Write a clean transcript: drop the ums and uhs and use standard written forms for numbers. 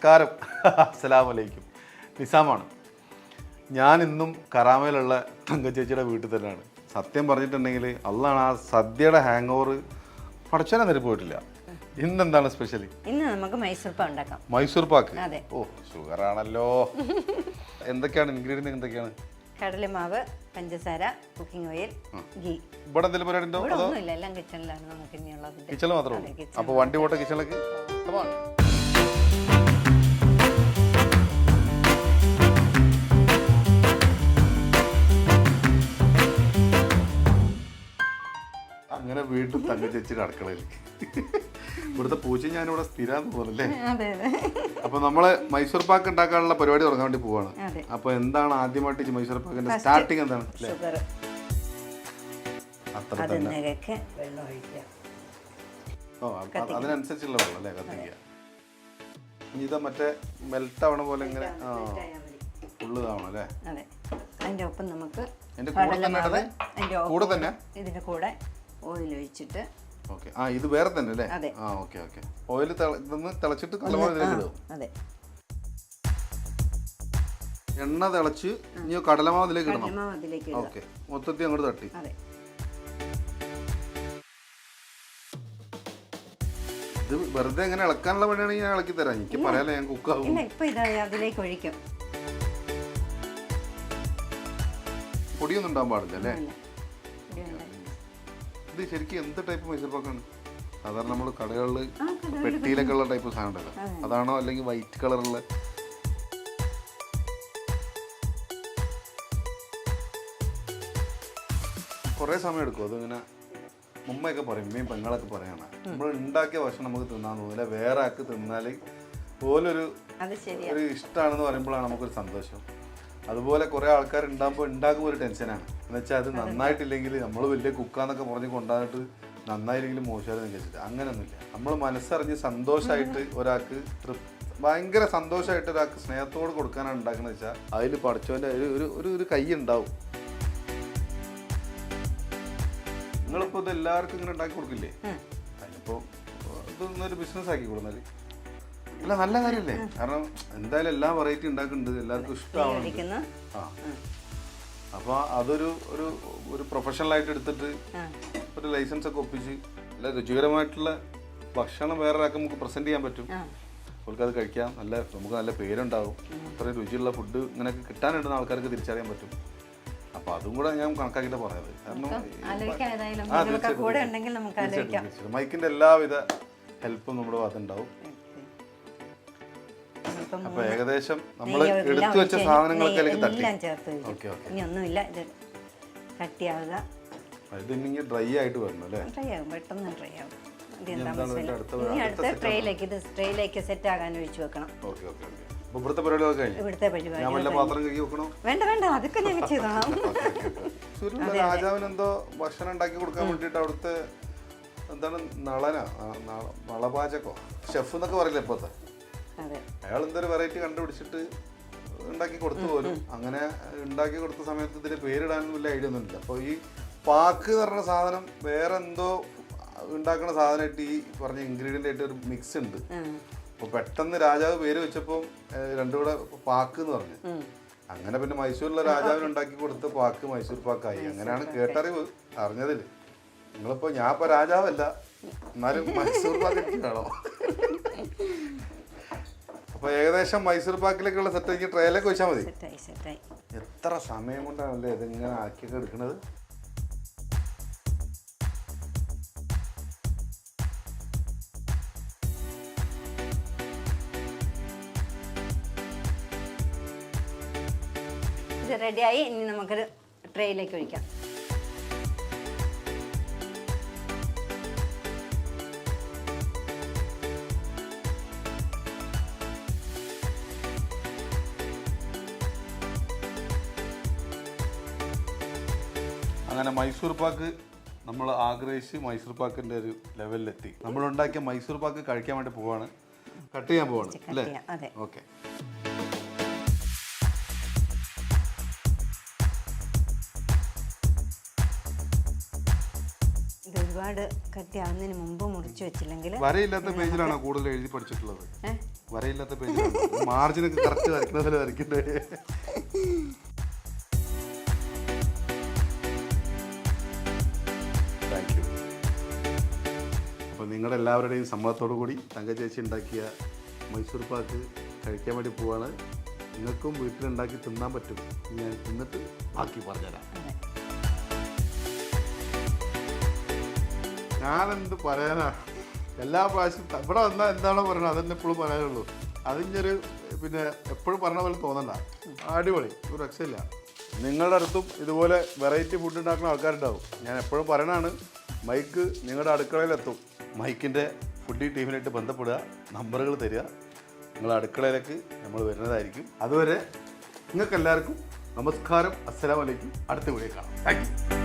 നമസ്കാരം. അസ്സലാമു അലൈക്കും. നിസാമാണ്. ഞാൻ ഇന്നും കറാമയിലുള്ള തങ്കച്ചേച്ചിയുടെ വീട്ടിൽ തന്നെയാണ്. സത്യം പറഞ്ഞിട്ടുണ്ടെങ്കിൽ അള്ളാണ് ആ സദ്യയുടെ ഹാങ് ഓവർ പടച്ചനെ തരി പോയിട്ടില്ല. ഇന്നെന്താണ് സ്പെഷ്യൽ? ഇന്ന് നമുക്ക് മൈസൂർ പാക്ക് ഉണ്ടാക്കാം. മൈസൂർ പാക്ക്? അതെ. ഓ ഷുഗറാണല്ലോ. എന്തൊക്കെയാണ് ഇൻഗ്രീഡിയൻറ്റ്? എന്തൊക്കെയാണ്? കടലമാവ്, പഞ്ചസാര, കുക്കിംഗ് ഓയിൽ, ഗീ. ഇവിടെ എന്തെങ്കിലും പരിപാടി ഉണ്ടോ? ഒന്നുമില്ല, എല്ലാം കിച്ചണിലാണ് നമുക്ക് ഇനിയുള്ളത്. കിച്ചണിൽ മാത്രമേ ഉള്ളൂ. അപ്പോൾ വണ്ടി പോട്ടെ കിച്ചണിലേക്ക്. അങ്ങനെ വീണ്ടും തങ്കച്ചേച്ചിയുടെ അടുക്കളയിൽ. ഇവിടുത്തെ പൂച്ച ഞാനിവിടെ സ്ഥിരാന്ന് പോലല്ലേ. അപ്പൊ നമ്മള് മൈസൂർ പാക്ക് ഉണ്ടാക്കാനുള്ള പരിപാടി തുടങ്ങാൻ വേണ്ടി പോവാണ്. അപ്പൊ എന്താണ് ആദ്യമായിട്ട് മൈസൂർ പാക്കിന്റെ സ്റ്റാർട്ടിങ് എന്താണ്? അത്ര തന്നെ. ഓ അതിനനുസരിച്ചുള്ള വെള്ളം അല്ലേ കത്തിക്കുക. ഇതാ മറ്റേ മെൽറ്റ് ആവണ പോലെ ഇങ്ങനെ ഫുള്ള് ഇതാവണം അല്ലേ? അതിന്റെ ഒപ്പം നമുക്ക് കൂടെ തന്നെ ഇതിന്റെ കൂടെ ഓയിൽ ഒഴിച്ചിട്ട്. ഓക്കെ. ആ ഇത് വേറെ തന്നെ അല്ലേ? ആ ഓക്കെ ഓക്കെ. ഓയിൽ തിളച്ചിട്ട് കടലമാവ് ഇതിലേക്ക് ഇടും. അതെ. എണ്ണ തിളച്ച് ഇനി കടലമാവ് ഇതിലേക്ക് ഇടണം. അതിലേക്ക് ഓക്കെ. മൊത്തത്തിൽ അങ്ങോട്ട് തട്ടി. അതെ. ഇത് വെറുതെ എങ്ങനെ ഇളക്കാനുള്ള പണിയാണെങ്കിൽ ഞാൻ ഇളക്കി തരാം. എനിക്ക് പറയാലോ ഞാൻ കുക്കാവും. ഇല്ല, ഇപ്പൊ ഇതാ അതിലേക്ക് ഒഴിക്കും. പൊടിയൊന്നും ഉണ്ടാകാൻ പാടില്ല അല്ലേ? ഇത് ശരിക്കും എന്ത് ടൈപ്പ് മൈസൂർ പാക്കാണ്? സാധാരണ നമ്മൾ കടകളിൽ പെട്ടിയിലൊക്കെ ഉള്ള ടൈപ്പ് സാധനം ഉണ്ടല്ലോ, അതാണോ അല്ലെങ്കിൽ വൈറ്റ് കളറുള്ള? കുറേ സമയം എടുക്കും അതിങ്ങനെ? ഉമ്മയൊക്കെ പറയും, ഉമ്മയും പെങ്ങളൊക്കെ പറയാണ് നമ്മൾ ഉണ്ടാക്കിയ ഭക്ഷണം നമുക്ക് തിന്നാൻ തോന്നില്ല, വേറെ ആൾക്ക് തിന്നാൽ പോലൊരു ഇഷ്ടമാണെന്ന് പറയുമ്പോഴാണ് നമുക്കൊരു സന്തോഷം. അതുപോലെ കുറേ ആൾക്കാർ ഉണ്ടാകുമ്പോൾ ഉണ്ടാക്കുമ്പോൾ ഒരു ടെൻഷനാണ്. എന്ന് വെച്ചാൽ അത് നന്നായിട്ടില്ലെങ്കിൽ നമ്മൾ വലിയ കുക്കാന്നൊക്കെ പറഞ്ഞ് കൊണ്ടുവന്നിട്ട് നന്നായില്ലെങ്കിലും മോശമായിട്ട് വെച്ചിട്ട് അങ്ങനെയൊന്നുമില്ല. നമ്മൾ മനസ്സറിഞ്ഞ് സന്തോഷമായിട്ട് ഒരാൾക്ക് ഭയങ്കര സന്തോഷമായിട്ട് ഒരാൾക്ക് സ്നേഹത്തോട് കൊടുക്കാനാണ് ഉണ്ടാക്കുന്നത് വെച്ചാൽ അതിൽ പഠിച്ചവൻ്റെ ഒരു കൈ ഉണ്ടാവും. നിങ്ങളിപ്പോൾ ഇത് എല്ലാവർക്കും ഇങ്ങനെ ഉണ്ടാക്കി കൊടുക്കില്ലേ? അതിനിപ്പോൾ ഇതൊന്നൊരു ബിസിനസ് ആക്കി കൊടുത്താൽ അല്ല നല്ല കാര്യമല്ലേ? കാരണം എന്തായാലും എല്ലാ വെറൈറ്റി ഉണ്ടാക്കുന്നുണ്ട്, എല്ലാവർക്കും ഇഷ്ടമാവുന്നുണ്ട്. ആ അപ്പോൾ അതൊരു ഒരു ഒരു പ്രൊഫഷണലായിട്ട് എടുത്തിട്ട് ഒരു ലൈസൻസ് ഒക്കെ ഒപ്പിച്ച് നല്ല രുചികരമായിട്ടുള്ള ഭക്ഷണം വേറെ ആൾക്ക് നമുക്ക് പ്രസൻറ്റ് ചെയ്യാൻ പറ്റും. അവർക്കത് കഴിക്കാം, നമുക്ക് നല്ല പേരുണ്ടാവും. അത്രയും രുചിയുള്ള ഫുഡ് ഇങ്ങനെയൊക്കെ കിട്ടാനുണ്ടെന്ന് ആൾക്കാർക്ക് തിരിച്ചറിയാൻ പറ്റും. അപ്പോൾ അതും കൂടെ ഞാൻ കണക്കാക്കിയിട്ട് പറഞ്ഞത്. കാരണം മൈക്കിൻ്റെ എല്ലാവിധ ഹെൽപ്പും നമ്മുടെ ഭാഗത്തുണ്ടാവും. അപ്പൊ ഏകദേശം നമ്മൾ എടുത്തു വെച്ച സാധനങ്ങളൊക്കെ ഇതിങ്ങനെ ഡ്രൈ ആയിട്ട് വരണം അല്ലേ? പെട്ടെന്ന് ഡ്രൈ ആവും. ട്രേയിലേക്ക് സെറ്റ് ആകാൻ ഒഴിച്ചു വെക്കണം. വേണ്ട വേണ്ട, അതൊക്കെ ഞങ്ങൾ ചെയ്തോളാം. രാജാവിനെന്തോ ഭക്ഷണം ഉണ്ടാക്കി കൊടുക്കാൻ വേണ്ടിട്ട് അവിടുത്തെ എന്താണ് നളപാചകോ ഷെഫ് എന്നൊക്കെ പറയില്ല ഇപ്പത്തെ, അയാൾ എന്തൊരു വെറൈറ്റി കണ്ടുപിടിച്ചിട്ട് ഉണ്ടാക്കി കൊടുത്തു പോലും. അങ്ങനെ ഉണ്ടാക്കി കൊടുത്ത സമയത്ത് ഇതിന് പേരിടാനൊന്നും വലിയ ഐഡിയ ഒന്നുമില്ല. അപ്പോൾ ഈ പാക്ക് എന്ന് പറഞ്ഞ സാധനം വേറെ എന്തോ ഉണ്ടാക്കുന്ന സാധനമായിട്ട് ഈ പറഞ്ഞ ഇൻഗ്രീഡിയൻ്റ് ആയിട്ട് ഒരു മിക്സ് ഉണ്ട്. അപ്പോൾ പെട്ടെന്ന് രാജാവ് പേര് വെച്ചപ്പോൾ രണ്ടും കൂടെ പാക്ക് എന്ന് പറഞ്ഞു. അങ്ങനെ പിന്നെ മൈസൂരിലെ രാജാവിന് ഉണ്ടാക്കി കൊടുത്ത പാക്ക് മൈസൂർ പാക്കായി. അങ്ങനെയാണ് കേട്ടറിവ് അറിഞ്ഞതിൽ. നിങ്ങളിപ്പോൾ ഞാൻ ഇപ്പോൾ രാജാവല്ല, എന്നാലും മൈസൂർ പാക്ക് വേണോ? അപ്പോൾ ഏകദേശം മൈസൂർ പാക്കിലേക്കുള്ള സെറ്റ് ട്രേയിലേക്ക് വെച്ചാൽ മതി. എത്ര സമയം കൊണ്ടാണല്ലേ ഇതിങ്ങനെ ആക്കിയൊക്കെ എടുക്കുന്നത്? ഇത് റെഡിയായി. ഇനി നമുക്കൊരു ട്രേയിലേക്ക് ഒഴിക്കാം. അങ്ങനെ മൈസൂർ പാക്ക് നമ്മൾ ആഗ്രഹിച്ച് മൈസൂർ പാക്കിൻ്റെ ഒരു ലെവലിലെത്തി. നമ്മളുണ്ടാക്കിയ മൈസൂർ പാക്ക് കഴിക്കാൻ വേണ്ടി പോവാണ്, കട്ട് ചെയ്യാൻ പോവാണ് അല്ലേ? ഓക്കെ. ഒരുപാട് കട്ടിയാവുന്നതിന് മുമ്പ് മുറിച്ച് വെച്ചില്ലെങ്കിൽ വരയില്ലാത്ത പേജിലാണോ കൂടുതൽ എഴുതി പഠിച്ചിട്ടുള്ളത്? വരയില്ലാത്ത പേജ് മാർജിനൊക്കെ കറക്റ്റ് വരയ്ക്കുന്നതിൽ വരയ്ക്കണ്ടേ. Thank you. അപ്പോൾ നിങ്ങളുടെ എല്ലാവരുടെയും സമ്മതത്തോടു കൂടി തങ്ക ചേച്ചി ഉണ്ടാക്കിയ മൈസൂർ പാക്ക് കഴിക്കാൻ വേണ്ടി പോവാണ്. നിങ്ങൾക്കും വീട്ടിലുണ്ടാക്കി തിന്നാൻ പറ്റും. ഞാൻ തിന്നിട്ട് ബാക്കി പറഞ്ഞുതരാം. ഞാനെന്ത് പറയാനാ, എല്ലാ പ്രാവശ്യം ഇവിടെ വന്നാൽ എന്താണോ പറയുന്നത് അതെന്നെ എപ്പോഴും പറയാനുള്ളൂ. അതിൻ്റെയൊരു പിന്നെ എപ്പോഴും പറഞ്ഞ പോലെ തോന്നണ്ട. അടിപൊളി, ഒരു രക്ഷയില്ല. നിങ്ങളുടെ അടുത്തും ഇതുപോലെ വെറൈറ്റി ഫുഡ് ഉണ്ടാക്കുന്ന ആൾക്കാരുണ്ടാവും. ഞാൻ എപ്പോഴും പറയണതാണ്, മൈക്ക് നിങ്ങളുടെ അടുക്കളയിലെത്തും. മൈക്കിൻ്റെ ഫുഡി ടീമിനായിട്ട് ബന്ധപ്പെടുക, നമ്പറുകൾ തരിക, നിങ്ങളുടെ അടുക്കളയിലേക്ക് നമ്മൾ വരുന്നതായിരിക്കും. അതുവരെ നിങ്ങൾക്കെല്ലാവർക്കും നമസ്കാരം, അസ്സലാമു അലൈക്കും. അടുത്ത വീഡിയോ കാണാം. Thank you.